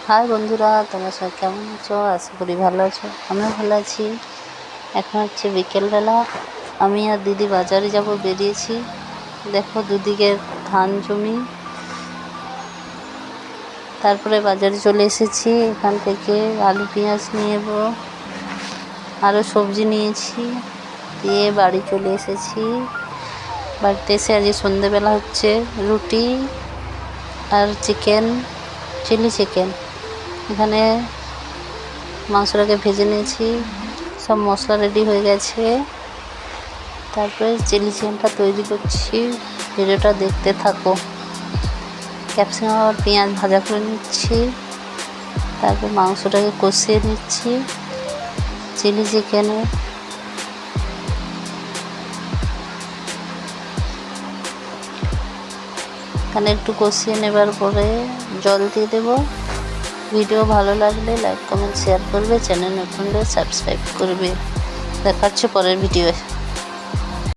High বন্ধুরা, তোমরা সবাই কেমন আছো? আশা করি ভালো আছো। আমিও ভালো আছি। এখন হচ্ছে বিকেলবেলা, আমি আর দিদি বাজারে যাব বেরিয়েছি। দেখো দুদিকে ধান জমি, তারপরে বাজারে চলে এসেছি। এখান থেকে আলু পেঁয়াজ নিয়ে নেবো, আরও সবজি নিয়েছি, দিয়ে বাড়ি চলে এসেছি। বাড়িতে এসে আজকে সন্ধেবেলা হচ্ছে রুটি আর চিলি চিকেন। এখানে মাংসটাকে ভেজে নিয়েছি, সব মশলা রেডি হয়ে গেছে। তারপরে চিলি চিকেনটা তৈরি করছি, ভিডিওটা দেখতে থাকো। ক্যাপসিকাম আর পেঁয়াজ ভাজা করে নিচ্ছি, তারপর মাংসটাকে কষিয়ে নিচ্ছি। চিলি চিকেনে এখানে একটু কষিয়ে নেবার পরে জল দিয়ে দেবো। ভিডিও ভালো লাগলে লাইক কমেন্ট শেয়ার করবে, চ্যানেল নতুন হলে সাবস্ক্রাইব করবে। দেখা হচ্ছে পরের ভিডিও।